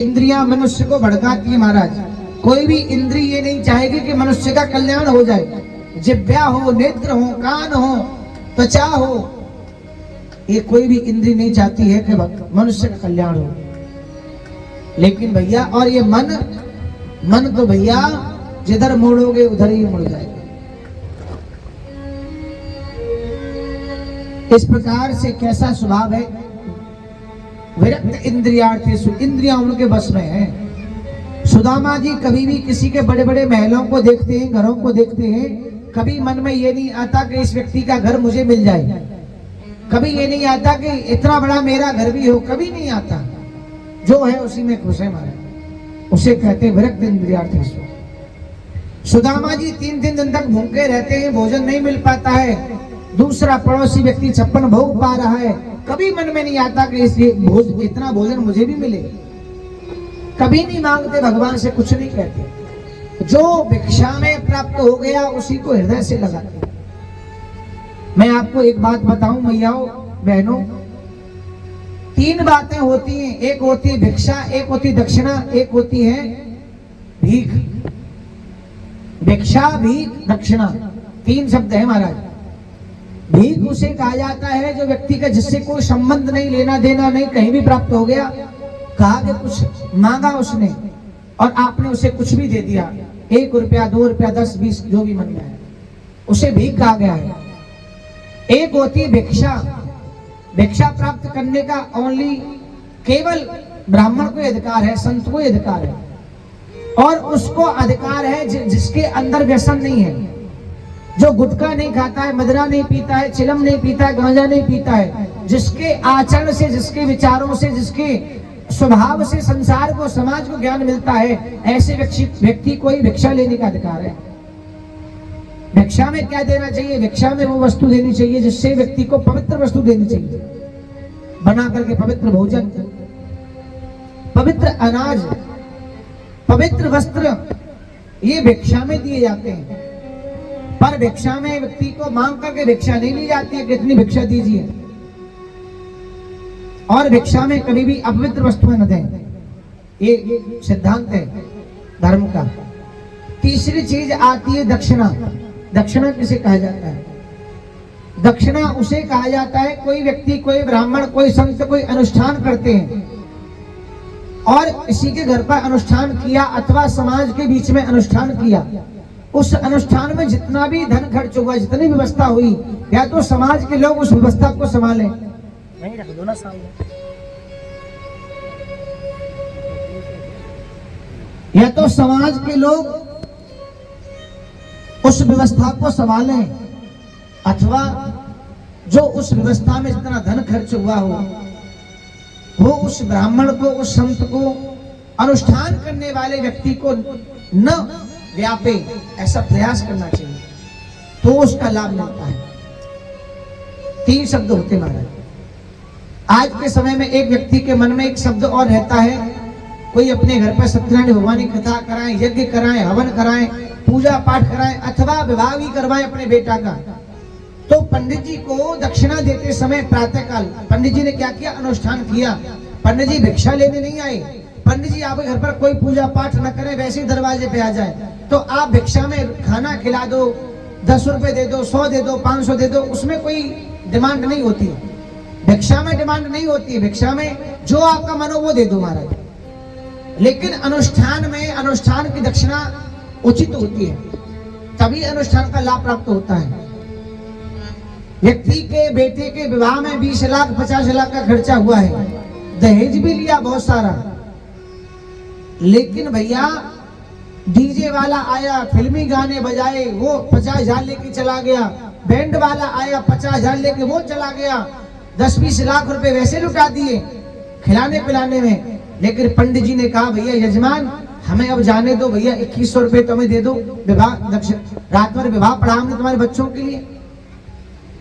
इंद्रियां मनुष्य को भड़काती है महाराज। कोई भी इंद्री ये नहीं चाहेगी कि मनुष्य का कल्याण हो जाए। जिह्वा हो, नेत्र हो, कान हो, त्वचा हो, ये कोई भी इंद्री नहीं चाहती है कि मनुष्य का कल्याण हो। लेकिन भैया और ये मन तो भैया जिधर मोड़ोगे उधर ही मुड़ जाएगा। इस प्रकार से कैसा स्वभाव है? विरक्त इंद्रियार्थेषु, इंद्रियां उनके बस में है। सुदामा जी कभी भी किसी के बड़े बड़े महलों को देखते हैं, घरों को देखते हैं, कभी मन में ये नहीं आता कि इस व्यक्ति का घर मुझे मिल जाए। कभी ये नहीं आता कि इतना बड़ा मेरा घर भी हो, कभी नहीं आता। जो है उसी में खुश है महाराज, उसे कहते हैं विरक्त इंद्रियार्थेषु। सुदामा जी 3-3 दिन तक भूखे रहते हैं, भोजन नहीं मिल पाता है। दूसरा पड़ोसी व्यक्ति 56 भोग पा रहा है, कभी मन में नहीं आता कि इतना भोजन मुझे भी मिले। कभी नहीं मांगते, भगवान से कुछ नहीं कहते। जो भिक्षा में प्राप्त हो गया उसी को हृदय से लगाते। मैं आपको एक बात बताऊं मैयाओं बहनों, 3 बातें होती हैं। एक होती है भिक्षा, एक होती है दक्षिणा, एक होती है भीख। भिक्षा, भीख, दक्षिणा, 3 शब्द है महाराज। भीख उसे कहा जाता है जो व्यक्ति का जिससे कोई संबंध नहीं, लेना देना नहीं, कहीं भी प्राप्त हो गया, कहा कि कुछ मांगा उसने और आपने उसे कुछ भी दे दिया, 1 रुपया, 2 रुपया, 10, 20 जो भी मन में है, उसे भीख कहा गया है। एक होती है भिक्षा। भिक्षा प्राप्त करने का ओनली केवल ब्राह्मण को अधिकार है, संत को अधिकार है, और उसको अधिकार है जिसके अंदर व्यसन नहीं है, जो गुटखा नहीं खाता है, मदिरा नहीं पीता है, चिलम नहीं पीता है, गांजा नहीं पीता है, जिसके आचरण से, जिसके विचारों से, जिसके स्वभाव से संसार को, समाज को ज्ञान मिलता है, ऐसे व्यक्ति को ही भिक्षा लेने का अधिकार है। भिक्षा में क्या देना चाहिए? भिक्षा में वो वस्तु देनी चाहिए जिससे व्यक्ति को पवित्र वस्तु देनी चाहिए, बना करके पवित्र भोजन, पवित्र अनाज, पवित्र वस्त्र, ये भिक्षा में दिए जाते हैं। पर भिक्षा में व्यक्ति को मांग करके भिक्षा नहीं ली जाती है, कितनी भिक्षा दीजिए। और भिक्षा में कभी भी अपवित्र वस्तुएं न दें, ये सिद्धांत है धर्म का। तीसरी चीज आती है दक्षिणा। दक्षिणा किसे कहा जाता है? दक्षिणा उसे कहा जाता है, कोई व्यक्ति, कोई ब्राह्मण, कोई संत कोई अनुष्ठान करते हैं और किसी के घर पर अनुष्ठान किया अथवा समाज के बीच में अनुष्ठान किया, उस अनुष्ठान में जितना भी धन खर्च हुआ, जितनी व्यवस्था हुई, या तो समाज के लोग उस व्यवस्था को संभालें, नहीं रख दो ना सामने, या तो समाज के लोग उस व्यवस्था को संभालें, अथवा जो उस व्यवस्था में जितना धन खर्च हुआ हो वो उस ब्राह्मण को, उस संत को, अनुष्ठान करने वाले व्यक्ति को न व्यापे, ऐसा प्रयास करना चाहिए, तो उसका लाभ मिलता है। 3 शब्द होते महाराज। आज के समय में एक व्यक्ति के मन में एक शब्द और रहता है, कोई अपने घर पर सत्यनारायण भगवान की कथा कराएं, यज्ञ कराएं, हवन कराएं, पूजा पाठ कराएं, अथवा विवाह भी करवाएं अपने बेटा का, तो पंडित जी को दक्षिणा देते समय प्रातः काल पंडित जी ने क्या किया? अनुष्ठान किया। पंडित जी भिक्षा लेने नहीं आए। पंडित जी आपके घर पर कोई पूजा पाठ न करे, वैसे ही दरवाजे पे आ जाए, तो आप भिक्षा में खाना खिला दो, 10 रुपए दे दो, 100 दे दो, 500 दे दो, उसमें कोई डिमांड नहीं होती है। भिक्षा में डिमांड नहीं होती है, भिक्षा में जो आपका मन हो वो दे दो महाराज। लेकिन अनुष्ठान में, अनुष्ठान की दक्षिणा उचित होती है, तभी अनुष्ठान का लाभ प्राप्त होता है। व्यक्ति के बेटे के विवाह में 20 लाख 50 लाख का खर्चा हुआ है, दहेज भी लिया बहुत सारा, लेकिन भैया डीजे वाला आया, फिल्मी गाने बजाए, वो 50,000 लेके चला गया, बैंड वाला आया 50,000 लेके वो चला गया, 10-20 लाख रुपए वैसे लुटा दिए खिलाने पिलाने में। लेकिन पंडित जी ने कहा भैया यजमान हमें अब जाने दो भैया, 2100 रुपए तुम्हें दे दो, विवाह रात भर विवाह पढ़ा हमने तुम्हारे बच्चों के लिए।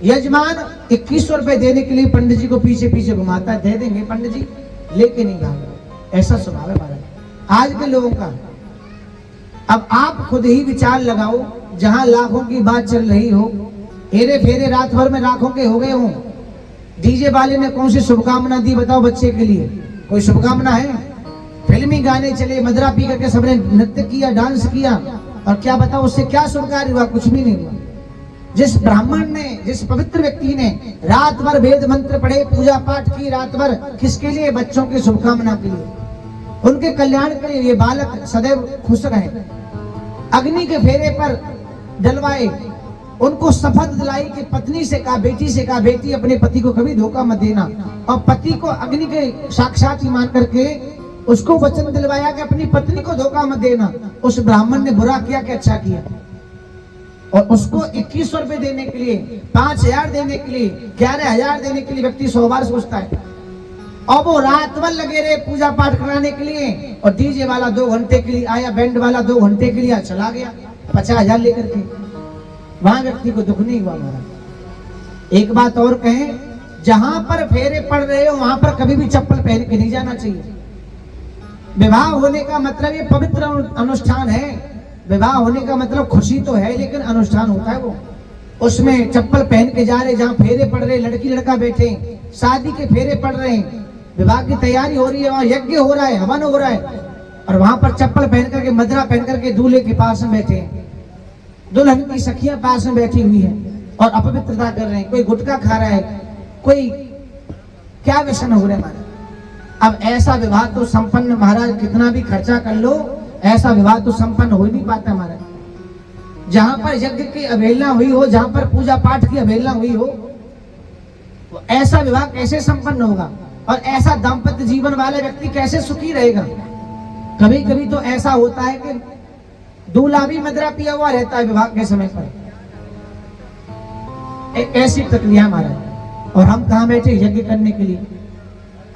यजमान 2100 रुपए देने के लिए पंडित जी को पीछे पीछे घुमाता है, दे देंगे पंडित जी, लेके नहीं भागा। ऐसा स्वभाव है महाराज आज के लोगों का। अब आप खुद ही विचार लगाओ, जहां लाखों की बात चल रही हो, हेरे फेरे रात भर में लाखों के हो गए हों, डीजे वाले ने कौन सी शुभकामना दी बताओ बच्चे के लिए? कोई शुभकामना है? फिल्मी गाने चले, मदरा पी करके सबने नृत्य किया, डांस किया, और क्या बताओ उससे क्या शुभ कार्य हुआ? कुछ भी नहीं हुआ। जिस ब्राह्मण ने, जिस पवित्र व्यक्ति ने रात भर वेद मंत्र पढ़े, पूजा पाठ की, रात भर किसके लिए? बच्चों की शुभकामना के लिए, उनके कल्याण के लिए, ये बालक सदैव खुश रहे, अग्नि के फेरे पर डलवाए, उनको शपथ दिलाई कि पत्नी से कहा, बेटी से कहा, बेटी अपने पति को कभी धोखा मत देना, और पति को अग्नि के साक्षात ही मान करके उसको वचन दिलवाया कि अपनी पत्नी को धोखा मत देना। उस ब्राह्मण ने बुरा किया कि अच्छा किया, और उसको 2100 रुपए देने के लिए, 5000 देने के लिए, 11000 देने के लिए व्यक्ति 100 बार सोचता है। और वो रात भर लगे रहे पूजा पाठ कराने के लिए, और डीजे वाला 2 घंटे के लिए आया, बैंड वाला 2 घंटे के लिए चला गया 50,000 लेकर के। वहां व्यक्ति को दुख नहीं हुआ। महाराज एक बात और कहें, जहां पर फेरे पड़ रहे हो वहां पर कभी भी चप्पल पहन के नहीं जाना चाहिए। विवाह होने का मतलब ये पवित्र अनुष्ठान है। विवाह होने का मतलब खुशी तो है, लेकिन अनुष्ठान होता है वो, उसमें चप्पल पहन के जा रहे, जहाँ फेरे पड़ रहे, लड़की लड़का बैठे, शादी के फेरे पड़ रहे हैं, विवाह की तैयारी हो रही है, वहाँ यज्ञ हो रहा है, हवन हो रहा है, और वहां पर चप्पल पहन करके, मदरा पहन करके दूल्हे के पास में बैठे हैं, दुल्हन की सखियां पास में बैठी हुई है और अपवित्रता कर रहे हैं, कोई गुटखा खा रहा है, कोई क्या व्यसन हो रहे हैं महाराज। अब ऐसा विवाह तो संपन्न, महाराज कितना भी खर्चा कर लो, ऐसा विवाह तो संपन्न हो ही नहीं पाता महाराज। जहां पर यज्ञ की अवहेलना हुई हो, जहां पर पूजा पाठ की अवहेलना हुई हो, ऐसा विवाह कैसे संपन्न होगा? और ऐसा दाम्पत्य जीवन वाले व्यक्ति कैसे सुखी रहेगा? कभी कभी तो ऐसा होता है कि दूल्हा भी मदरा पिया हुआ रहता है विवाह के समय पर। एक ऐसी प्रक्रिया महाराज, और हम कहां बैठे यज्ञ करने के लिए,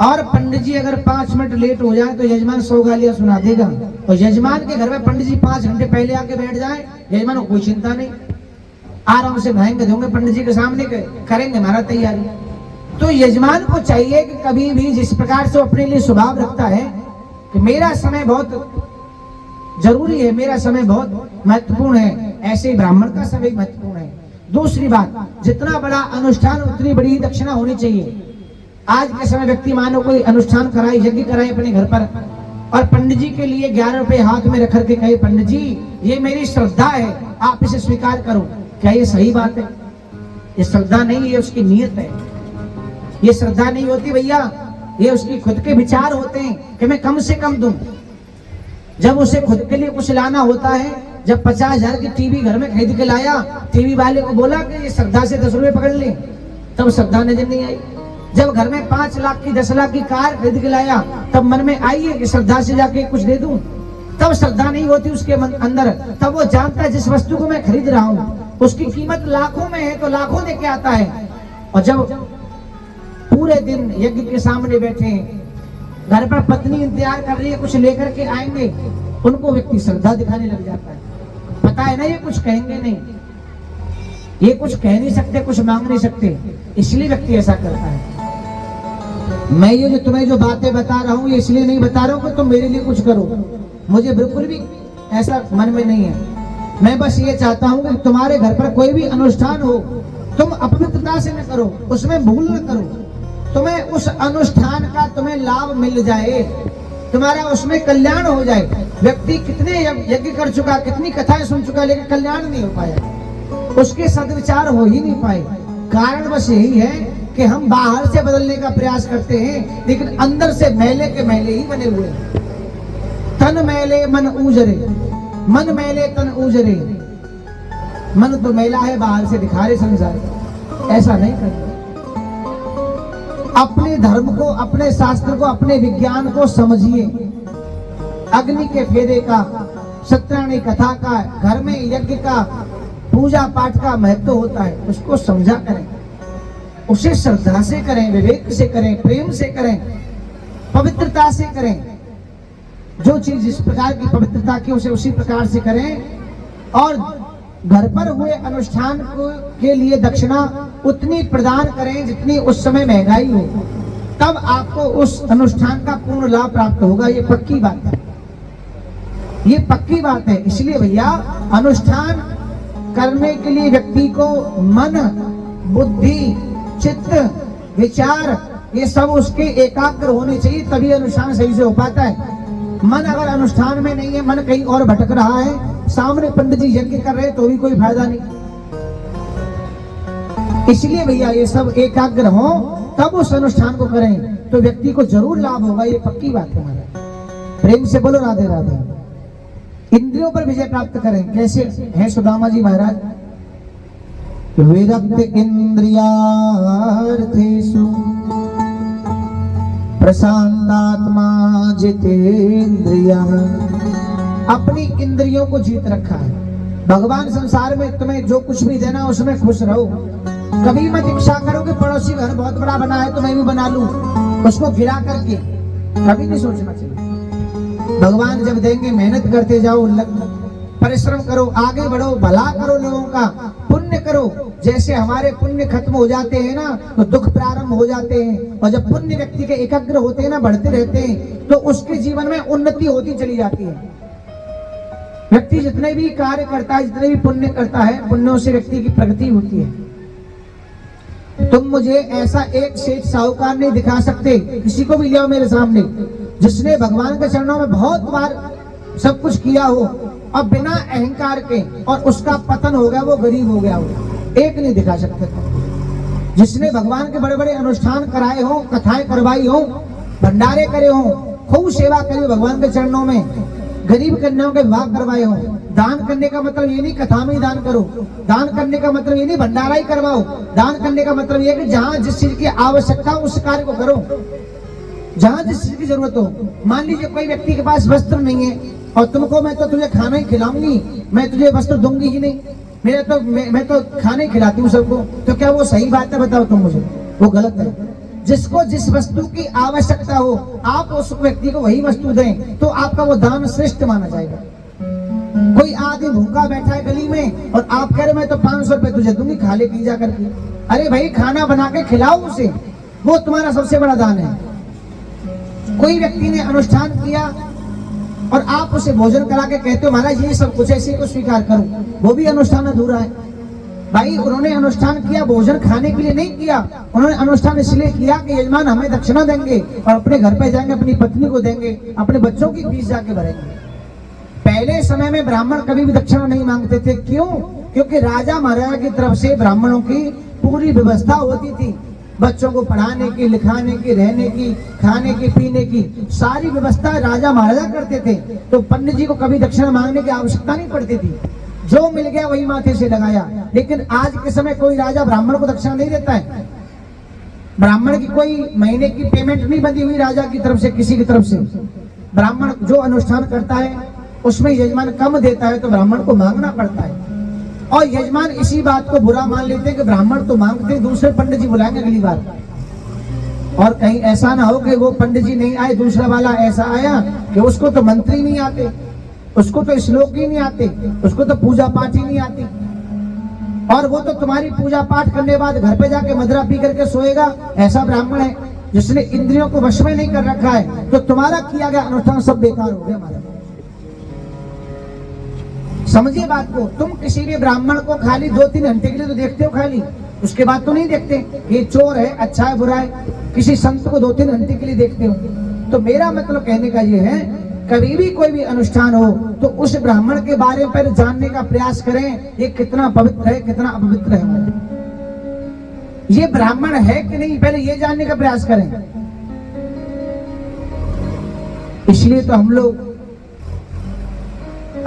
और पंडित जी अगर 5 मिनट लेट हो जाए तो यजमान 100 गालियां सुना देगा, और यजमान के घर में पंडित जी 5 घंटे पहले आके बैठ जाए, यजमान को कोई चिंता नहीं, आराम से नहाएंगे धोंगे, पंडित जी के सामने करेंगे हमारा तैयारी। तो यजमान को चाहिए कि कभी भी जिस प्रकार से अपने लिए स्वभाव रखता है कि मेरा समय बहुत जरूरी है, मेरा समय बहुत महत्वपूर्ण है, ऐसे ही ब्राह्मण का समय महत्वपूर्ण है। दूसरी बात, जितना बड़ा अनुष्ठान उतनी बड़ी दक्षिणा होनी चाहिए। आज के समय व्यक्ति मानो कोई अनुष्ठान कराए, यज्ञ कराए अपने घर पर, और पंडित जी के लिए 11 रुपए हाथ में रख के कहे, पंडित जी ये मेरी श्रद्धा है, आप इसे स्वीकार करो। क्या ये सही बात है? ये श्रद्धा नहीं, ये उसकी नीयत है। ये श्रद्धा नहीं होती भैया, ये उसकी खुद के विचार होते हैं कि मैं कम से कम दूं। जब उसे खुद के लिए कुछ लाना होता है, जब 50,000 की टीवी घर में खरीद के लाया, टीवी वाले को बोला कि ये श्रद्धा से 10 रुपए पकड़ ले, तब श्रद्धा नजर नहीं आई। जब घर में 5 लाख की 10 लाख की कार खरीद के लाया, तब मन में आई है कि श्रद्धा से जाके कुछ दे दूं, तब श्रद्धा नहीं होती उसके अंदर। तब वो जानता है जिस वस्तु को मैं खरीद रहा हूँ उसकी कीमत लाखों में है, तो लाखों दे के आता है। और जब पूरे दिन यज्ञ के सामने बैठे हैं, घर पर पत्नी इंतजार कर रही है, कुछ लेकर के आएंगे, उनको व्यक्ति श्रद्धा दिखाने लग जाता है। पता है ना ये कुछ कहेंगे नहीं, ये कुछ कह नहीं सकते, कुछ मांग नहीं सकते, इसलिए व्यक्ति ऐसा करता है। मैं ये जो तुम्हें जो बातें बता रहा हूँ, ये इसलिए नहीं बता रहा हूँ कि तुम मेरे लिए कुछ करो, मुझे बिल्कुल भी ऐसा मन में नहीं है। मैं बस ये चाहता हूँ कि तुम्हारे घर पर कोई भी अनुष्ठान हो, तुम अपवित्रता से न करो, उसमें भूल न करो, तुम्हें उस अनुष्ठान का तुम्हें लाभ मिल जाए, तुम्हारा उसमें कल्याण हो जाए। व्यक्ति कितने यज्ञ कर चुका, कितनी कथाएं सुन चुका, लेकिन कल्याण नहीं हो पाया, उसके सद्विचार हो ही नहीं पाए। कारण बस यही है कि हम बाहर से बदलने का प्रयास करते हैं, लेकिन अंदर से मैले के मैले ही बने हुए हैं। तन मैले मन ऊजरे, मन मैले तन ऊजरे। मन तो मैला है, बाहर से दिखा रहे संसार, ऐसा नहीं करते। अपने धर्म को, अपने शास्त्र को, अपने विज्ञान को समझिए। अग्नि के फेरे का, सत्यायणी कथा का, घर में यज्ञ का, पूजा पाठ का महत्व होता है, उसको समझा करें, उसे श्रद्धा से करें, विवेक से करें, प्रेम से करें, पवित्रता से करें। जो चीज जिस प्रकार की पवित्रता की उसे उसी प्रकार से करें। और घर पर हुए अनुष्ठान के लिए दक्षिणा उतनी प्रदान करें जितनी उस समय महंगाई हो, तब आपको उस अनुष्ठान का पूर्ण लाभ प्राप्त होगा। ये पक्की बात है, ये पक्की बात है। इसलिए भैया अनुष्ठान करने के लिए व्यक्ति को मन, बुद्धि, चित्त, विचार, ये सब उसके एकाग्र होने चाहिए, तभी अनुष्ठान सही से हो पाता है। मन अगर अनुष्ठान में नहीं है, मन कहीं और भटक रहा है, सामने पंडित जी यज्ञ कर रहे हैं तो भी कोई फायदा नहीं। इसलिए भैया ये सब एकाग्र हो तब उस अनुष्ठान को करें तो व्यक्ति को जरूर लाभ होगा, ये पक्की बात है हमारा। प्रेम से बोलो राधे राधे। इंद्रियों पर विजय प्राप्त करें। कैसे है सुदामा जी महाराज? विरक्त इंद्रियार्थेषु प्रशांतात्मा जितेंद्रियः। अपनी इंद्रियों को जीत रखा है। भगवान संसार में तुम्हें जो कुछ भी देना उसमें खुश रहो। कभी मत इच्छा करो कि पड़ोसी घर बहुत बड़ा बना है तो मैं भी बना लूं, उसको गिरा करके कभी नहीं सोचना चाहिए। भगवान जब देंगे मेहनत करते जाओ, परिश्रम करो, आगे बढ़ो, भला करो, लोगों का पुण्य करो। जैसे हमारे पुण्य खत्म हो जाते हैं ना तो दुख प्रारंभ हो जाते हैं, और जब पुण्य व्यक्ति के एकाग्र होते हैं ना, बढ़ते रहते हैं, तो उसके जीवन में उन्नति होती चली जाती है। व्यक्ति जितने भी कार्य करता है, जितने भी पुण्य करता है, पुण्यों से व्यक्ति की प्रगति होती है। तुम मुझे ऐसा एक सेठ साहूकार नहीं दिखा सकते, किसी को भी ले आओ मेरे सामने, जिसने भगवान के चरणों में बहुत बार सब कुछ किया हो और बिना अहंकार के, और उसका पतन हो गया, वो गरीब हो गया हो। एक नहीं दिखा सकते तुम। जिसने भगवान के बड़े बड़े अनुष्ठान कराए हो, कथाएं करवाई हो, भंडारे करे हो, खूब सेवा करी भगवान के चरणों में, गरीब कन्याओं के विवाह करवाए हो। दान करने का मतलब ये नहीं कथा में ही दान करो, दान करने का मतलब ये नहीं भंडारा ही करवाओ, दान करने का मतलब ये कि जहां जिस चीज की आवश्यकता हो उस कार्य को करो, जहां जिस चीज की जरूरत हो। मान लीजिए कोई व्यक्ति के पास वस्त्र नहीं है और तुमको मैं तो तुझे खाना ही खिलाऊंगी, मैं तुझे वस्त्र दूंगी ही नहीं, मैं तो खाने खिलाती हूँ सबको, तो क्या वो सही बात है? बताओ तुम मुझे, वो गलत है। जिसको जिस वस्तु की आवश्यकता हो आप उस व्यक्ति को वही वस्तु दें तो आपका वो दान श्रेष्ठ माना जाएगा। कोई आदमी भूखा बैठा है गली में और आप कह रहे मैं तो 500 रुपए तुझे दूंगी, खा ले पी जा करके। अरे भाई खाना बना के खिलाओ उसे, वो तुम्हारा सबसे बड़ा दान है। कोई व्यक्ति ने अनुष्ठान किया और आप उसे भोजन करा के कहते हो महाराज ये सब कुछ ऐसे को स्वीकार करो, वो भी अनुष्ठान अधूरा है। भाई उन्होंने अनुष्ठान किया भोजन खाने के लिए नहीं किया, उन्होंने अनुष्ठान इसलिए किया कि यजमान हमें दक्षिणा देंगे और अपने घर पे जाएंगे, अपनी पत्नी को देंगे, अपने बच्चों की फीस जाके भरेंगे। पहले समय में ब्राह्मण कभी भी दक्षिणा नहीं मांगते थे। क्यों? क्योंकि राजा महाराजा की तरफ से ब्राह्मणों की पूरी व्यवस्था होती थी, बच्चों को पढ़ाने की, लिखाने की, रहने की, खाने की, पीने की सारी व्यवस्था राजा महाराजा करते थे। तो पंडित जी को कभी दक्षिणा मांगने की आवश्यकता नहीं पड़ती थी, जो मिल गया वही माथे से लगाया। लेकिन आज के समय कोई राजा ब्राह्मण को दक्षिणा नहीं देता है। ब्राह्मण की कोई महीने की पेमेंट नहीं बंधी हुई राजा की तरफ से, किसी की तरफ से। ब्राह्मण जो अनुष्ठान करता है उसमें यजमान कम देता है तो ब्राह्मण को मांगना पड़ता है। और यजमान इसी बात को बुरा मान लेते हैं कि ब्राह्मण तो मांगते, दूसरे पंडित जी बुलाएंगे अगली बार। और कहीं ऐसा ना हो कि वो पंडित जी नहीं आए, दूसरा वाला ऐसा आया कि उसको तो मंत्री नहीं आते, उसको तो श्लोक ही नहीं आते, उसको तो पूजा पाठ ही नहीं आती, और वो तो तुम्हारी पूजा पाठ करने के बाद घर पे जाके मदरा पी करके सोएगा। ऐसा ब्राह्मण है जिसने इंद्रियों को वश में नहीं कर रखा है, तो तुम्हारा किया गया अनुष्ठान सब बेकार हो गया। हमारा समझिए बात को। तुम किसी भी ब्राह्मण को खाली 2-3 घंटे के लिए तो देखते हो, खाली उसके बाद तो नहीं देखते ये चोर है, अच्छा है, बुरा है। किसी संत को 2-3 घंटे के लिए देखते हो। तो मेरा मतलब कहने का ये है, कभी भी कोई भी अनुष्ठान हो तो उस ब्राह्मण के बारे में जानने का प्रयास करें, ये कितना पवित्र है, कितना अपवित्र है, ये ब्राह्मण है कि नहीं, पहले ये जानने का प्रयास करें। इसलिए तो हम लोग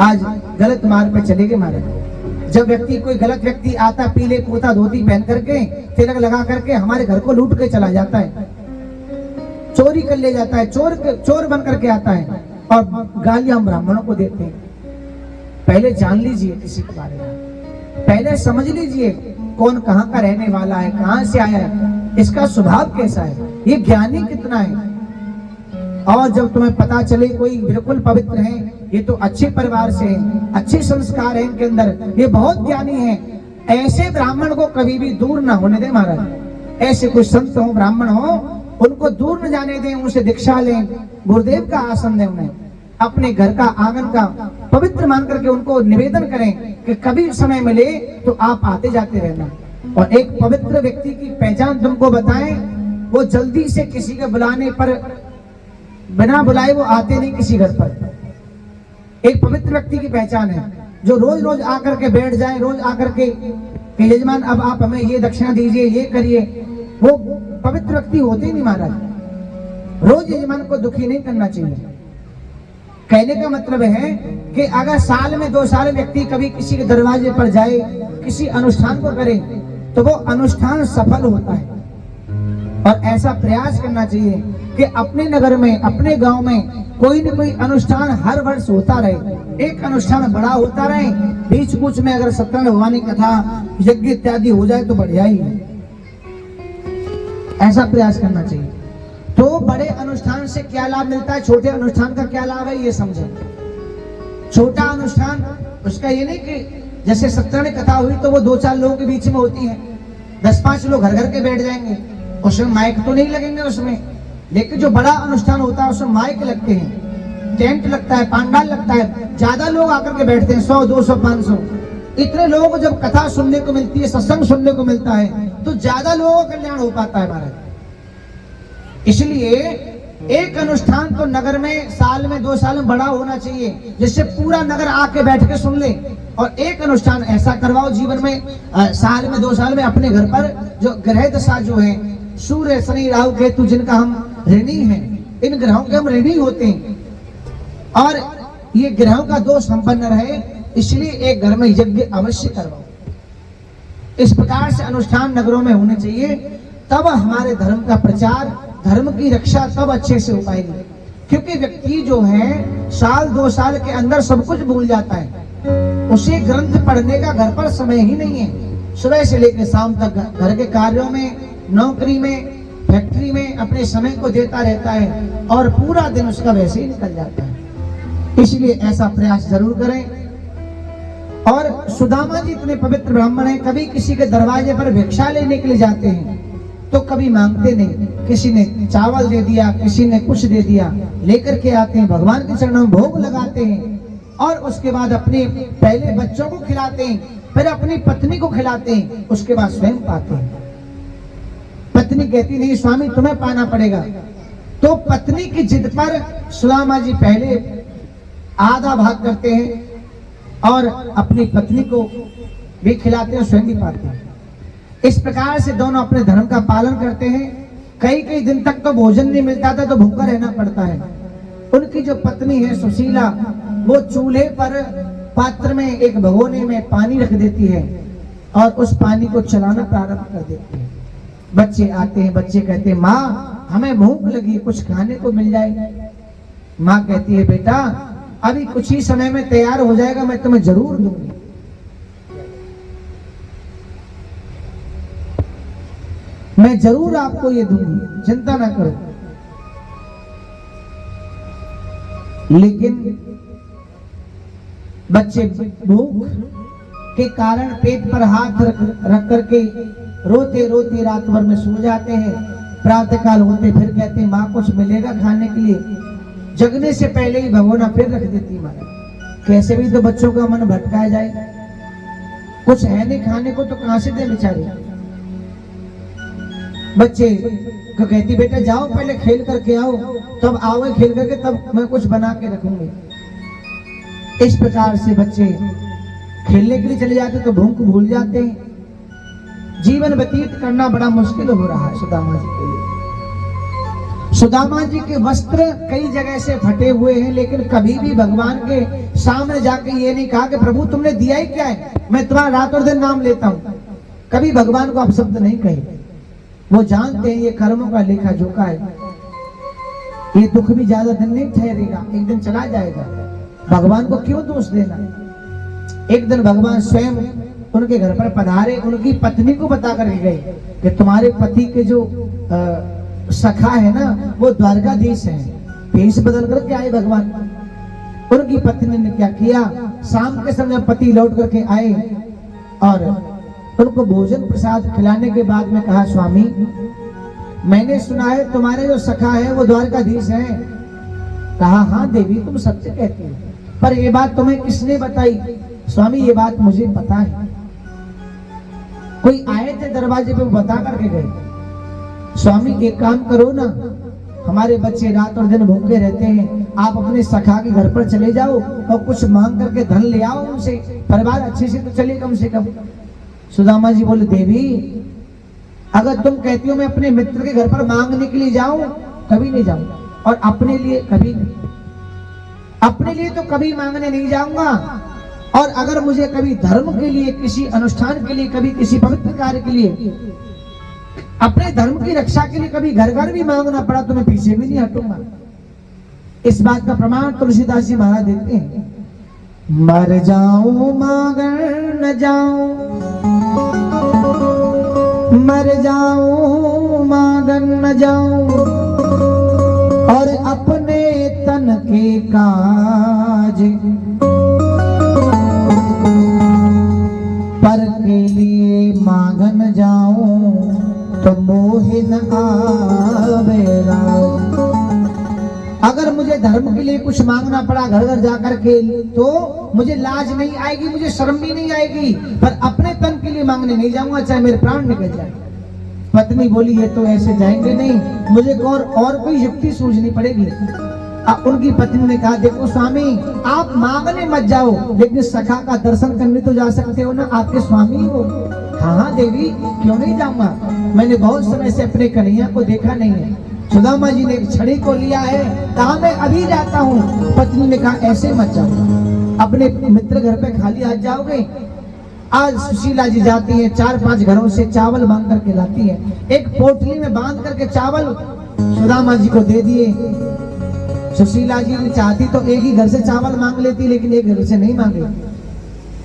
आज गलत मार्ग पे चले गए महाराज। जब व्यक्ति कोई गलत व्यक्ति आता पीले कुर्ता धोती पहन करके, तिलक लगा करके हमारे घर को लूट के चला जाता है, चोरी कर ले जाता है, चोर बन करके आता है और गालियां हम ब्राह्मणों को देते हैं। पहले जान लीजिए किसी के बारे में, पहले समझ लीजिए कौन कहाँ का रहने वाला है, कहाँ से आया है, इसका स्वभाव कैसा है, ये ज्ञानी कितना है। और जब तुम्हें पता चले कोई बिल्कुल पवित्र है, ये तो अच्छे परिवार से है, अच्छे संस्कार है इनके अंदर, ये बहुत ज्ञानी है, ऐसे ब्राह्मण को कभी भी दूर ना होने दें महाराज। ऐसे कोई संत हो, ब्राह्मण हो, उनको दूर न जाने दें, उनसे दीक्षा लें, गुरुदेव का आसन दें, उन्हें अपने घर का आंगन का पवित्र मान करके उनको निवेदन करें कि कभी समय मिले तो आप आते जाते रहना। और एक पवित्र व्यक्ति की पहचान तुमको बताएं, वो जल्दी से किसी के बुलाने पर बिना बुलाए वो आते नहीं किसी घर पर। एक पवित्र व्यक्ति की पहचान है जो रोज रोज आकर के बैठ जाए, रोज आकर के कि यजमान अब आप हमें ये दक्षिणा दीजिए, ये करिए। वो पवित्र व्यक्ति होते ही नहीं महाराज। रोज यजमान को दुखी नहीं करना चाहिए। कहने का मतलब है कि अगर साल में 2 साल व्यक्ति कभी किसी के दरवाजे पर जाए, किसी अनुष्ठान को करे, तो वो अनुष्ठान सफल होता है। और ऐसा प्रयास करना चाहिए कि अपने नगर में, अपने गांव में कोई न कोई अनुष्ठान हर वर्ष होता रहे। एक अनुष्ठान बड़ा होता रहे, बीच कुछ में अगर सत्यनारायण भगवान की कथा, यज्ञ इत्यादि हो जाए तो बढ़िया ही है। ऐसा प्रयास करना चाहिए। तो बड़े अनुष्ठान से क्या लाभ मिलता है, छोटे अनुष्ठान का क्या लाभ है, ये समझें। छोटा अनुष्ठान उसका ये नहीं कि जैसे सत्यनारायण कथा हुई तो वो 2-4 लोगों के बीच में होती है, 10-5 लोग घर घर के बैठ जाएंगे, उसमें माइक तो नहीं लगेंगे उसमें। लेकिन जो बड़ा अनुष्ठान होता है उसमें माइक लगते हैं, टेंट लगता है, पांडाल लगता है, ज्यादा लोग आकर के बैठते हैं, 100, 200, 500। इतने लोगों को जब कथा सुनने को मिलती है, सत्संग सुनने को मिलता है, तो ज्यादा लोगों का कल्याण हो पाता है महाराज। इसलिए एक अनुष्ठान तो नगर में साल में 2 साल में बड़ा होना चाहिए, जिससे पूरा नगर आके बैठ के सुन ले। और एक अनुष्ठान ऐसा करवाओ जीवन में, साल में 2 साल में अपने घर पर जो ग्रह दशा जो है, सूर्य शनि राहु केतु जिनका हम ऋणी हैं, इन ग्रहों के हम ऋणी होते हैं और ये ग्रहों का दोष संपन्न रहे, इसलिए एक घर में यज्ञ अवश्य करवाओ। इस प्रकार से अनुष्ठान नगरों में होने चाहिए, तब हमारे धर्म का प्रचार, धर्म की रक्षा तब अच्छे से हो पाएगी। क्योंकि व्यक्ति जो है साल 2 साल के अंदर सब कुछ भूल जाता है, उसे ग्रंथ पढ़ने का घर पर समय ही नहीं है। सुबह से लेकर शाम तक घर के कार्यों में, नौकरी में, फैक्ट्री में अपने समय को देता रहता है और पूरा दिन उसका वैसे ही निकल जाता है। इसलिए ऐसा प्रयास जरूर करें। और सुदामा जी इतने पवित्र ब्राह्मण हैं, कभी किसी के दरवाजे पर भिक्षा लेने के लिए जाते हैं तो कभी मांगते नहीं, किसी ने चावल दे दिया, किसी ने कुछ दे दिया, लेकर के आते हैं, भगवान के चरणों में भोग लगाते हैं और उसके बाद अपने पहले बच्चों को खिलाते हैं, फिर अपनी पत्नी को खिलाते हैं, उसके बाद स्वयं पाते हैं। पत्नी कहती नहीं स्वामी तुम्हें पाना पड़ेगा, तो पत्नी की जिद पर सुदामा जी पहले आधा भाग करते हैं और अपनी पत्नी को भी खिलाते हैं, स्वयं भी पाते हैं। इस प्रकार से दोनों अपने धर्म का पालन करते हैं। कई दिन तक तो भोजन नहीं मिलता था तो भूखा रहना पड़ता है। उनकी जो पत्नी है सुशीला, वो चूल्हे पर पात्र में, एक भगोने में पानी रख देती है और उस पानी को चलाना प्रारंभ कर देती है। बच्चे आते हैं, बच्चे कहते हैं माँ हमें भूख लगी, कुछ खाने को मिल जाए। माँ कहती है बेटा अभी कुछ ही समय में तैयार हो जाएगा, मैं तुम्हें जरूर दूंगी। मैं जरूर आपको ये दूंगी, चिंता ना करो। लेकिन बच्चे भूख के कारण पेट पर हाथ रख करके रोते रोते रात भर में सो जाते हैं। प्रातः काल होते फिर कहते हैं माँ कुछ मिलेगा खाने के लिए। जगने से पहले ही भगोना फिर रख देती माँ। कैसे भी तो बच्चों का मन भटकाया जाए, कुछ है नहीं खाने को तो कहां से दे बेचारे। बच्चे को कहती बेटा जाओ पहले खेल करके आओ, तब आओगे खेल करके तब मैं कुछ बना के रखूंगी। इस प्रकार से बच्चे खेलने के लिए चले जाते तो भूख भूल जाते हैं। जीवन व्यतीत करना बड़ा मुश्किल हो रहा है सुदामा जी के लिए। सुदामा जी के वस्त्र कई जगह से फटे हुए हैं, लेकिन कभी भी भगवान के सामने जाके ये नहीं कहा कि प्रभु तुमने दिया ही क्या है, मैं तुम्हारा रात और दिन नाम लेता हूं। कभी भगवान को अपशब्द नहीं कहे। वो जानते हैं ये कर्मों का लेखा जोखा है, ये दुख भी ज्यादा दिन नहीं ठहरेगा, एक दिन चला जाएगा। भगवान को क्यों दोष देना। एक दिन भगवान स्वयं उनके घर पर पधारे, उनकी पत्नी को बता करके गए कि तुम्हारे पति के जो सखा है ना वो द्वारकाधीश है। भेष बदल करके आए भगवान। उनकी पत्नी ने क्या किया, शाम के समय पति लौट करके आए और उनको भोजन प्रसाद खिलाने के बाद में कहा स्वामी मैंने सुना है तुम्हारे जो सखा है वो द्वारकाधीश है। कहा हाँ देवी तुम सत्य कहती हो, पर ये बात तुम्हें किसने बताई। स्वामी ये बात मुझे पता है, कोई आए थे दरवाजे पे वो बता करके गए। स्वामी एक काम करो ना, हमारे बच्चे रात और दिन भूखे रहते हैं, आप अपने सखा के घर पर चले जाओ और कुछ मांग करके धन ले आओ उनसे, परिवार अच्छे से तो चले कम से कम। सुदामा जी बोले, देवी अगर तुम कहती हो मैं अपने मित्र के घर पर मांगने के लिए जाऊं, कभी नहीं जाऊंगा, और अपने लिए कभी नहीं, अपने लिए तो कभी मांगने नहीं जाऊंगा। और अगर मुझे कभी धर्म के लिए, किसी अनुष्ठान के लिए, कभी किसी पवित्र कार्य के लिए, अपने धर्म की रक्षा के लिए कभी घर घर भी मांगना पड़ा तो मैं पीछे भी नहीं हटूंगा। इस बात का प्रमाण तुलसीदास जी महाराज देते हैं, मर जाऊं मांगर न जाऊं, मर जाऊं मांगर न जाऊं, और अपने तन के काज पर के लिए मांगन जाऊं तो मोह न आवेगा। अगर मुझे धर्म के लिए कुछ मांगना पड़ा घर घर जाकर के तो मुझे लाज नहीं आएगी, मुझे शर्म भी नहीं आएगी, पर अपने तन के लिए मांगने नहीं जाऊंगा, चाहे मेरे प्राण निकल जाए। पत्नी बोली, ये तो ऐसे जाएंगे नहीं, मुझे और कोई युक्ति सूझनी पड़ेगी। उनकी पत्नी ने कहा, देखो स्वामी आप मांगने मत जाओ, लेकिन सखा का दर्शन करने तो जा सकते हो ना, आपके स्वामी हो। हाँ देवी, क्यों नहीं जाऊंगा, मैंने बहुत समय से अपने कन्हैया को देखा नहीं है। सुदामा जी ने एक छड़ी को लिया है, कहा मैं अभी जाता हूँ। पत्नी ने कहा, ऐसे मत जाओ, अपने मित्र घर पे खाली हाथ जाओगे। आज सुशीला जी जाती है, 4-5 घरों से चावल मांग करके लाती है, एक पोटली में बांध करके चावल सुदामा जी को दे दिए। सुशीला जी ने चाहती तो एक ही घर से चावल मांग लेती, लेकिन एक घर से नहीं मांगे।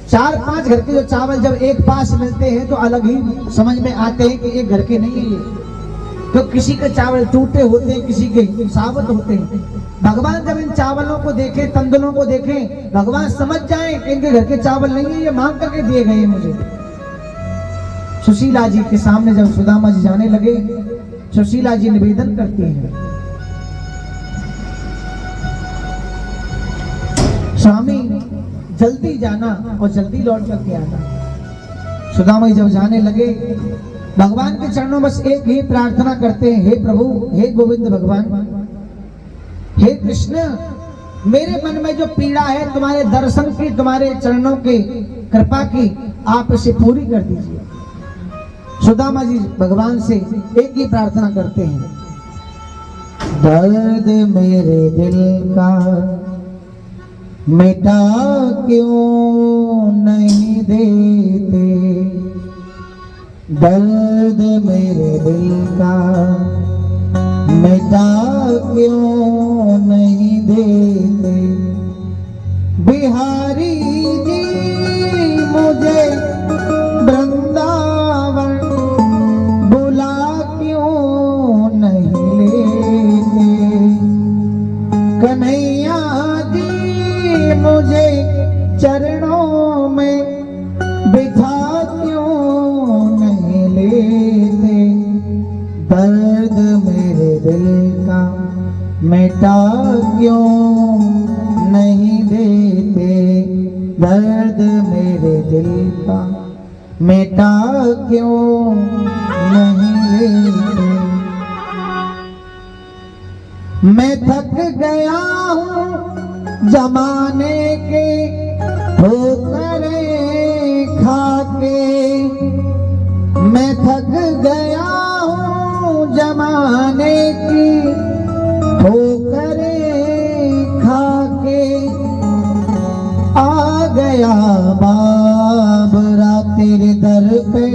4-5 घर के जो चावल जब एक पास मिलते हैं तो अलग ही समझ में आते हैं कि एक घर के नहीं है ये। तो किसी के चावल टूटे होते हैं, किसी के साबुत होते हैं। भगवान जब इन चावलों को देखें, तंदुलों को देखें, भगवान समझ जाएं कि इनके घर के चावल नहीं है, ये मांग करके दिए गए मुझे। सुशीला जी के सामने जब सुदामा जी जाने लगे, सुशीला जी निवेदन करती हैं, स्वामी जल्दी जाना और जल्दी लौट करके आना। सुदामा जी जब जाने लगे, भगवान के चरणों में बस एक ही प्रार्थना करते हैं, हे प्रभु, हे गोविंद भगवान, हे कृष्ण, मेरे मन में जो पीड़ा है तुम्हारे दर्शन की, तुम्हारे चरणों की कृपा की, आप इसे पूरी कर दीजिए। सुदामा जी भगवान से एक ही प्रार्थना करते हैं, दर्द मेरे दिल का मिटा क्यों नहीं देते, दर्द मेरे दिल का मिटा क्यों नहीं देते, बिहारी जी मुझे वृंदावन बुला क्यों नहीं लेते, कन्हैया मुझे चरणों में बिठा क्यों नहीं लेते, दर्द मेरे दिल का मिटा क्यों नहीं देते, दर्द मेरे दिल का मिटा क्यों नहीं लेते। मैं थक गया हूँ जमाने के ठोकरे खाके, मैं थक गया हूँ जमाने की ठोकरे खाके, आ गया बाबरा तेरे दर पे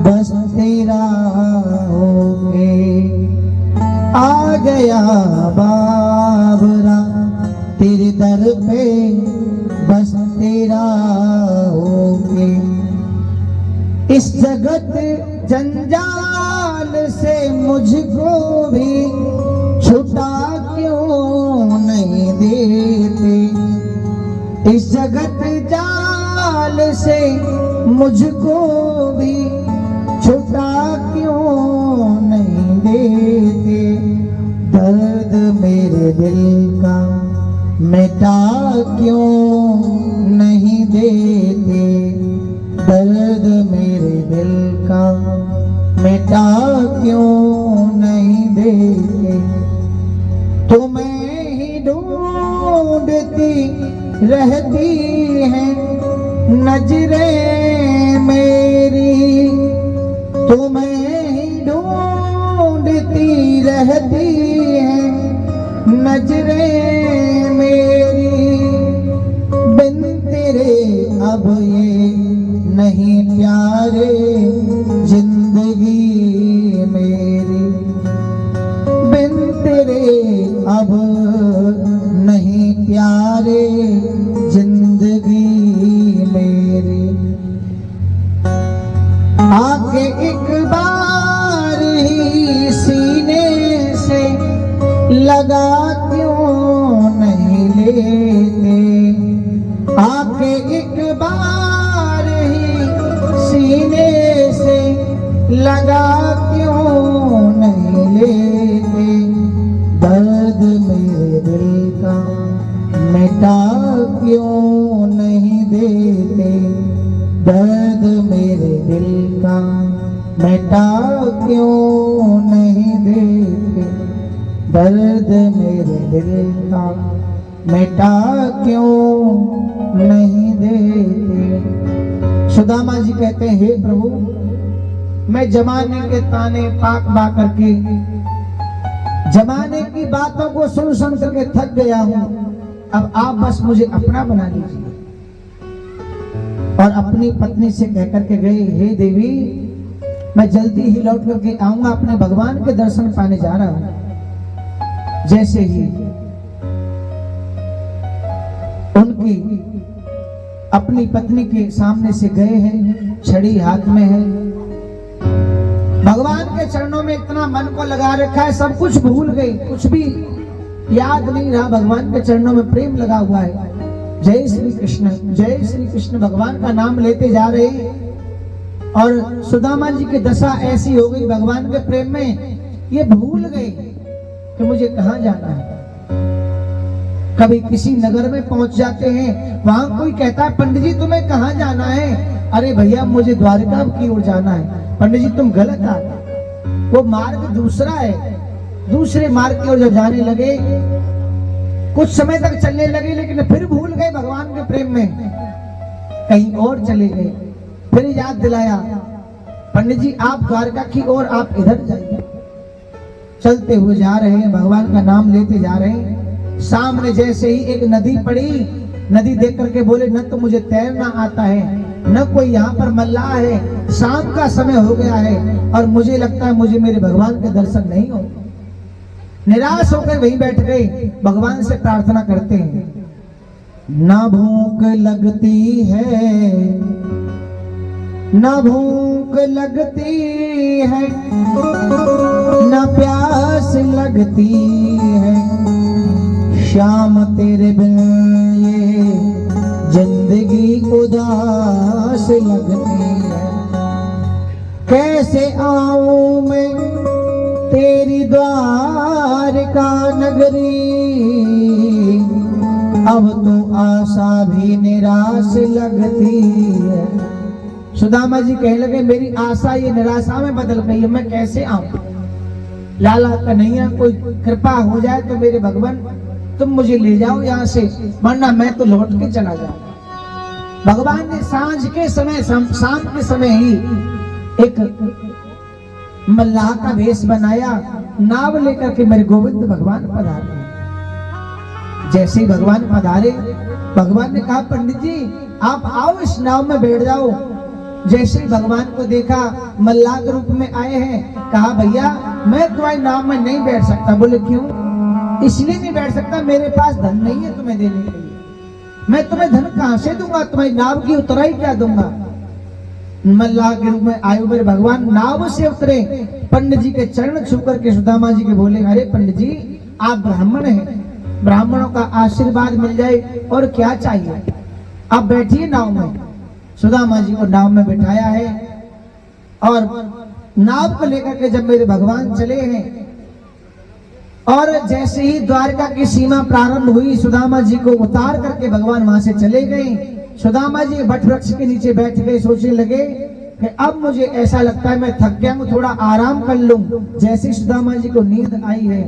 बस तेरा होके, आ गया बाबरा तेरे दर पे बस तेरा होके, इस जगत जंजाल से मुझको भी छुटा क्यों नहीं देते, इस जगत जाल से मुझको भी छुटा क्यों नहीं देते, दर्द मेरे दिल का मिटा क्यों नहीं देते, दर्द मेरे दिल का मिटा क्यों नहीं देते। ढूंढती रहती हैं नजरें मेरी, तुम्हें ही ढूंढती रहती हैं नजरें मेरी। बिन तेरे अब ये नहीं प्यारे जिंदगी मेरी, बिन तेरे अब नहीं प्यारे जिंदगी मेरी। आके एक बार ही सीने से लगा क्यों नहीं लेते, आके एक बार ही सीने से लगा क्यों नहीं लेते। दर्द मेरे दिल का मिटा क्यों नहीं देते, दर्द मेरे दिल का मिटा क्यों नहीं देते, दर्द मेरे दिल का मिटा क्यों नहीं देते। सुदामा जी कहते हैं, हे प्रभु, मैं जमाने के ताने पाक बा करके, जमाने की बातों को सुन सुन करके थक गया हूं। अब आप बस मुझे अपना बना लीजिए। और अपनी पत्नी से कहकर के गए, हे देवी, मैं जल्दी ही लौट करके आऊंगा, अपने भगवान के दर्शन पाने जा रहा हूं। जैसे ही उनकी अपनी पत्नी के सामने से गए हैं, छड़ी हाथ में है, भगवान के चरणों में इतना मन को लगा रखा है, सब कुछ भूल गई, कुछ भी याद नहीं रहा, भगवान के चरणों में प्रेम लगा हुआ है। जय श्री कृष्ण, जय श्री कृष्ण, भगवान का नाम लेते जा रहे हैं। और सुदामा जी की दशा ऐसी हो गई भगवान के प्रेम में, ये भूल गए कि मुझे कहां जाना है। कभी किसी नगर में पहुंच जाते हैं, वहां कोई कहता है, पंडित जी तुम्हें कहां जाना है? अरे भैया, मुझे द्वारका की ओर जाना है। पंडित जी तुम गलत आ गए, वो मार्ग दूसरा है। दूसरे मार्ग की ओर जब जाने लगे, कुछ समय तक चलने लगे, लेकिन फिर भूल गए भगवान के प्रेम में, कहीं और चले गए। फिर याद दिलाया, पंडित जी आप द्वारका की ओर, आप इधर जाइए। चलते हुए जा रहे हैं, भगवान का नाम लेते जा रहे हैं। सामने जैसे ही एक नदी पड़ी, नदी देख करके बोले, न तो मुझे तैरना आता है, न कोई यहाँ पर मल्लाह है, शाम का समय हो गया है और मुझे लगता है मुझे मेरे भगवान के दर्शन नहीं हो। निराश होकर वहीं बैठ गए, भगवान से प्रार्थना करते हैं, ना भूख लगती है, ना भूख लगती है, ना प्यास लगती है, श्याम तेरे बिन ये जिंदगी उदास लगती है। कैसे आऊं मैं तेरी द्वारका नगरी, अब तो आशा भी निराश लगती है। सुदामा जी कहने लगे, मेरी आशा ये निराशा में बदल गई है, मैं कैसे आऊं? लाला कन्हैया, कोई कृपा हो जाए तो मेरे भगवान तुम मुझे ले जाओ यहाँ से, वरना मैं तो लौट के चला जाऊंगा। भगवान ने सांझ के समय, शाम के समय ही एक मल्लाह का वेश बनाया, नाव लेकर के मेरे गोविंद भगवान पधारे। जैसे ही भगवान पधारे, भगवान ने कहा, पंडित जी आप आओ, इस नाव में बैठ जाओ। जैसे ही भगवान को देखा, मल्लाह के रूप में आए हैं, कहा, भैया मैं तुम्हारी नाव में नहीं बैठ सकता। बोले क्यों? इसलिए नहीं बैठ सकता, मेरे पास धन नहीं है तुम्हें देने के लिए, मैं तुम्हें धन कहां से दूंगा, तुम्हारी नाव की उतराई क्या दूंगा। मल्लाह के रूप में आए मेरे भगवान नाव से उतरे, पंडित जी के चरण छू करके सुदामा जी के बोले, अरे पंडित जी आप ब्राह्मण हैं, ब्राह्मणों का आशीर्वाद मिल जाए और क्या चाहिए, आप बैठिए नाव में। सुदामा जी को नाव में बिठाया है और नाव को लेकर के जब मेरे भगवान चले हैं, और जैसे ही द्वारका की सीमा प्रारंभ हुई, सुदामा जी को उतार करके भगवान वहां से चले गए। सुदामा जी वट वृक्ष के नीचे बैठ गए, सोचने लगे कि अब मुझे ऐसा लगता है मैं थक गया हूं, थोड़ा आराम कर लूं। जैसे सुदामा जी को नींद आई है,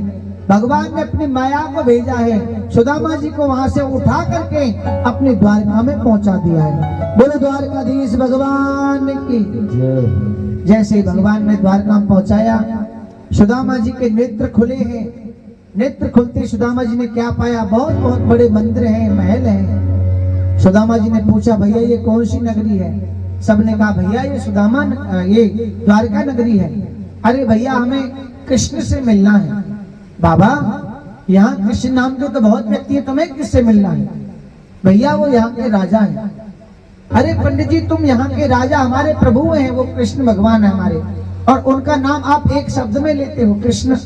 भगवान ने अपनी माया को भेजा है, सुदामा जी को वहां से उठा करके अपनी द्वारका में पहुंचा दिया है। बोलो द्वारकाधीश भगवान की जैसे ही भगवान ने द्वारका में पहुंचाया, सुदामा जी के नेत्र खुले हैं। नेत्र खुलते सुदामा जी ने क्या पाया? बहुत बहुत बड़े मंदिर हैं, महल हैं। सुदामा जी ने पूछा, भैया ये कौन सी नगरी है? सबने कहा, भैया ये सुदामा ये द्वारका नगरी है। अरे भैया हमें कृष्ण से मिलना है। बाबा यहाँ कृष्ण नाम के तो बहुत व्यक्ति है, तुम्हें किससे मिलना है? भैया वो यहाँ के राजा हैं। अरे पंडित जी तुम यहाँ के राजा, हमारे प्रभु हैं, वो कृष्ण भगवान है हमारे, और उनका नाम आप एक शब्द में लेते हो, कृष्ण।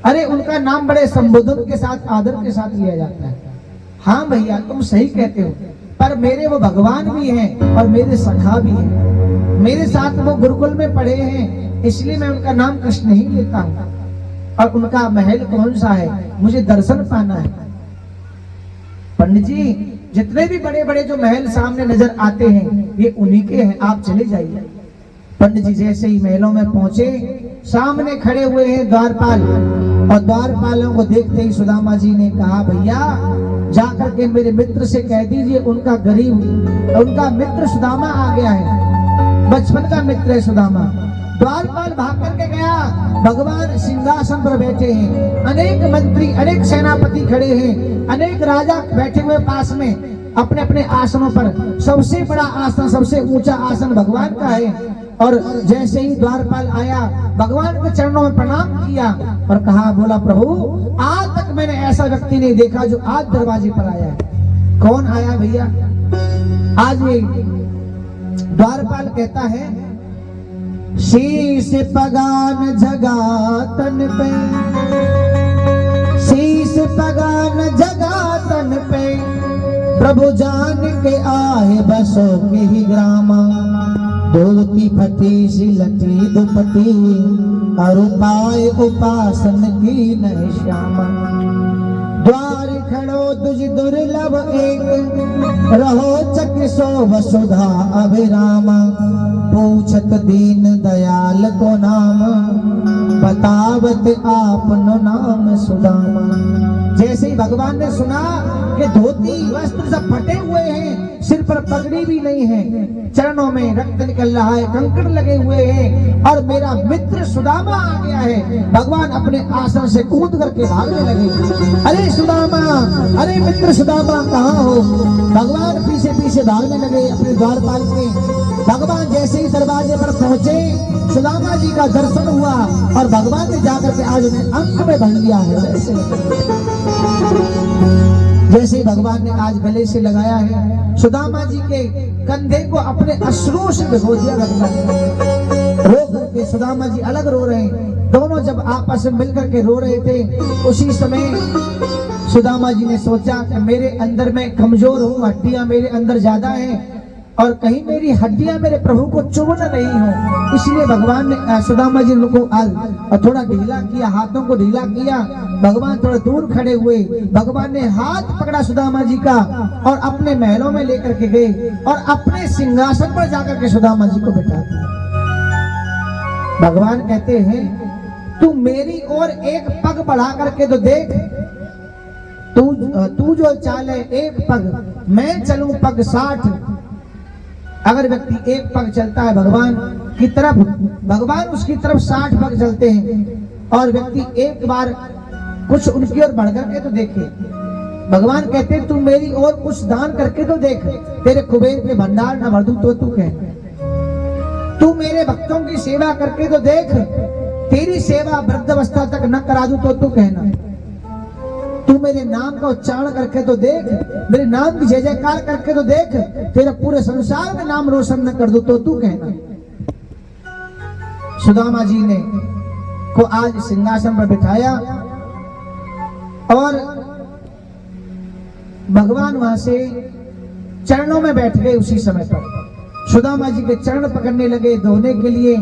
अरे उनका नाम बड़े संबोधन के साथ, आदर के साथ लिया जाता है। हाँ भैया तुम सही कहते हो, पर मेरे वो भगवान भी हैं और मेरे सखा भी हैं। मेरे साथ वो गुरुकुल में पढ़े हैं, इसलिए मैं उनका नाम कृष्ण ही लेता हूँ। और उनका महल कौन सा है? मुझे दर्शन पाना है। पंडित जी जितने भी बड़े बड़े जो महल सामने नजर आते हैं ये उन्हीं के हैं, आप चले जाइए। पंडित जी जैसे ही महलों में पहुंचे, सामने खड़े हुए हैं द्वारपाल, और द्वारपालों को देखते ही सुदामा जी ने कहा, भैया जाकर के मेरे मित्र से कह दीजिए उनका मित्र सुदामा आ गया है, बचपन का मित्र है सुदामा। द्वारपाल भाग करके गया, भगवान सिंहासन पर बैठे हैं, अनेक मंत्री अनेक सेनापति खड़े हैं, अनेक राजा बैठे हुए पास में अपने अपने आसनों पर। सबसे बड़ा आसन, सबसे ऊंचा आसन भगवान का है। और जैसे ही द्वारपाल आया, भगवान के चरणों में प्रणाम किया और कहा, बोला प्रभु आज तक मैंने ऐसा व्यक्ति नहीं देखा जो आज दरवाजे पर आया है। कौन आया भैया? आज ये द्वारपाल कहता है, शीश पगान जगा तन पे, शीश पगान जगा तन पे, प्रभु जान के आए बसो के ही ग्रामा। धोती फटी सिलटी दुपटी, और उपाय उपासन की न श्यामा। द्वार खड़ो तुझ दुर्लभ एक, रहो चक सो वसुधा अभिरामा। पूछत दीन दयाल को नाम, बतावत आपनो नाम सुदामा। जैसे ही भगवान ने सुना कि धोती वस्त्र सब फटे हुए हैं, सिर पर पगड़ी भी नहीं है, चरणों में रक्त निकल रहा है, कंकड़ लगे हुए हैं, और मेरा मित्र सुदामा आ गया है, भगवान अपने आसन से कूद करके भागने लगे। अरे सुदामा, अरे मित्र सुदामा कहाँ हो? भगवान पीछे पीछे भागने लगे अपने द्वारपाल के। भगवान जैसे ही दरवाजे पर पहुंचे, सुदामा जी का दर्शन हुआ और भगवान ने जाकर के आज उन्हें अंक में भर लिया है। जैसे ही भगवान ने आज गले से लगाया है, सुदामा जी के कंधे को अपने अश्रुओं से भिगो दिया। भगवान रो करके सुदामा जी अलग रो रहे हैं। दोनों जब आपस में मिलकर के रो रहे थे, उसी समय सुदामा जी ने सोचा कि मेरे अंदर मैं कमजोर हूँ, हड्डियां मेरे अंदर ज्यादा हैं, और कहीं मेरी हड्डियां मेरे प्रभु को चुभ न रही हो। इसलिए भगवान ने सुदामा जी को और थोड़ा ढीला किया, हाथों को ढीला किया। भगवान थोड़ा दूर खड़े हुए, भगवान ने हाथ पकड़ा सुदामा जी का और अपने महलों में लेकर के गए और अपने सिंहासन पर जाकर के सुदामा जी को बिठा दिया। भगवान कहते हैं, तू मेरी ओर एक पग बढ़ा करके तो देख, तू जो चाले एक पग, मैं चलूं पग 60। अगर व्यक्ति एक पग चलता है भगवान की तरफ, भगवान उसकी तरफ 60 पग चलते हैं। और व्यक्ति एक बार कुछ उनकी ओर बढ़ करके तो देखे। भगवान कहते हैं, तू मेरी ओर कुछ दान करके तो देख, तेरे कुबेर के भंडार न भर दूं तो तू कह। तू मेरे भक्तों की सेवा करके तो देख, तेरी सेवा वृद्धावस्था तक न करा दूं तो तू कहना। तू मेरे नाम का उच्चारण करके तो देख, मेरे नाम की जय जयकार करके तो देख, तेरा पूरे संसार में नाम रोशन न कर दूं तो तू कहना। सुदामा जी ने को आज सिंहासन पर बिठाया और भगवान वहां से चरणों में बैठ गए। उसी समय पर सुदामा जी के चरण पकड़ने लगे धोने के लिए।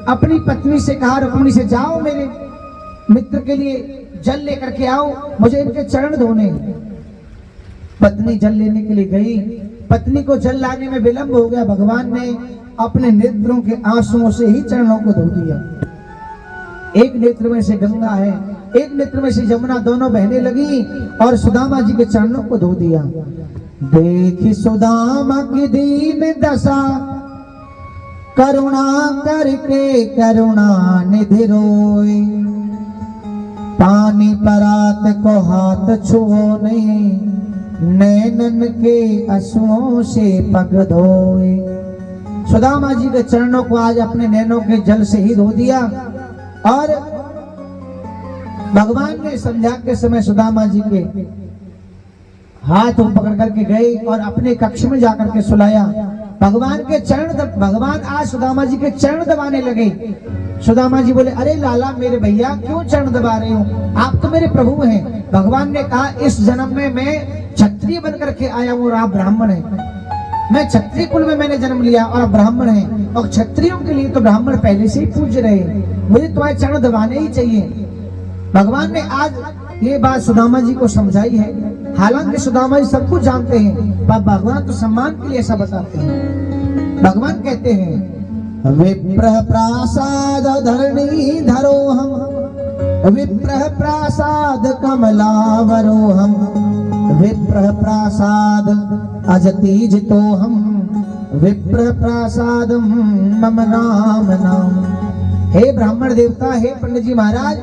अपनी पत्नी से कहा, रुक्मिणी से, जाओ मेरे मित्र के लिए जल लेकर के आओ, मुझे इनके चरण धोने। पत्नी जल लेने के लिए गई, पत्नी को जल लाने में विलंब हो गया। भगवान ने अपने नेत्रों के आंसुओं से ही चरणों को धो दिया। एक नेत्र में से गंगा है एक नेत्र में से जमुना दोनों बहने लगी और सुदामा जी के चरणों को धो दिया। देखी सुदामा की दीन दशा, करुणा करके करुणा निधि रोए। पानी परात को हाथ छुओ नहीं, नैनन के आंसुओं से पग धोए। सुदामा जी के चरणों को आज अपने नैनों के जल से ही धो दिया। और भगवान ने संध्या के समय सुदामा जी के हाथ पकड़ करके गए और अपने कक्ष में जाकर के सुलाया। भगवान के भगवान आज सुदामा जी के चरण दबाने लगे। सुदामा जी बोले, अरे लाला मेरे भैया क्यों चरण दबा रहे हो, आप तो मेरे प्रभु हैं। भगवान ने कहा, इस जन्म में मैं क्षत्रिय बनकर के आया हूँ और आप ब्राह्मण हैं। मैं क्षत्रिय कुल में मैंने जन्म लिया और आप ब्राह्मण हैं, और क्षत्रियों के लिए तो ब्राह्मण पहले से ही पूज्य रहे, मुझे तुम्हारे चरण दबाने ही चाहिए। भगवान ने आज ये बात सुदामा जी को समझाई है। हालांकि सुदामा जी सब कुछ जानते हैं, पर भगवान तो सम्मान के लिए ऐसा बताते हैं। भगवान कहते हैं, विप्रह प्रासाद धरणी धरो हम, विप्रह प्रासाद कमलावरो हम, विप्रह प्रासाद अजतीज तो हम, विप्रह प्रासाद मम राम नाम। हे ब्राह्मण देवता, हे पंडित जी महाराज,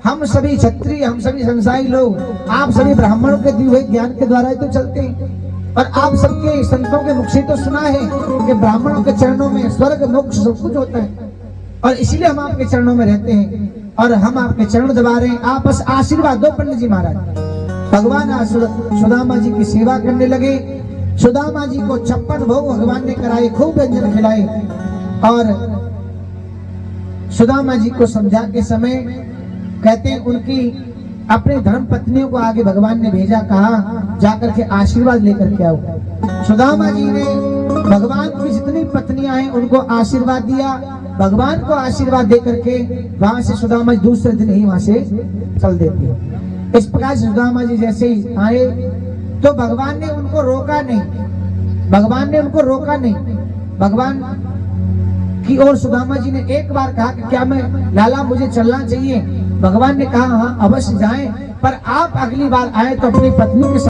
हम सभी क्षत्रिय, हम सभी संसारी लोग, आप सभी ब्राह्मणों के दिए हुए ज्ञान के द्वारा ही तो चलते हैं। और आप सबके संतों के मुख से तो सुना है कि ब्राह्मणों के चरणों में स्वर्ग मोक्ष सब कुछ होता है, और इसीलिए हम आपके चरणों में रहते हैं और हम आपके चरण दबा रहे हैं। आप बस आशीर्वाद दो पंडित जी महाराज। भगवान आज सुदामा जी की सेवा करने लगे। सुदामा जी को 56 भोग भगवान ने कराए, खूब व्यंजन खिलाए। और सुदामा जी को संध्या के समय कहते हैं उनकी अपने धर्म पत्नियों को आगे भगवान ने भेजा, कहा जाकर के आशीर्वाद लेकर के आओ। सुदामा जी ने भगवान की जितनी पत्नियां हैं उनको आशीर्वाद दिया। भगवान को आशीर्वाद दे करके वहां से सुदामा जी दूसरे दिन ही वहां से चल देते। इस प्रकार सुदामा जी जैसे ही आए तो भगवान ने उनको रोका नहीं, भगवान ने उनको रोका नहीं। भगवान की ओर सुदामा जी ने एक बार कहा कि क्या मैं लाला मुझे चलना चाहिए। भगवान ने कहा हाँ अवश्य जाएं, पर आप अगली बार आए तो अपनी पत्नी के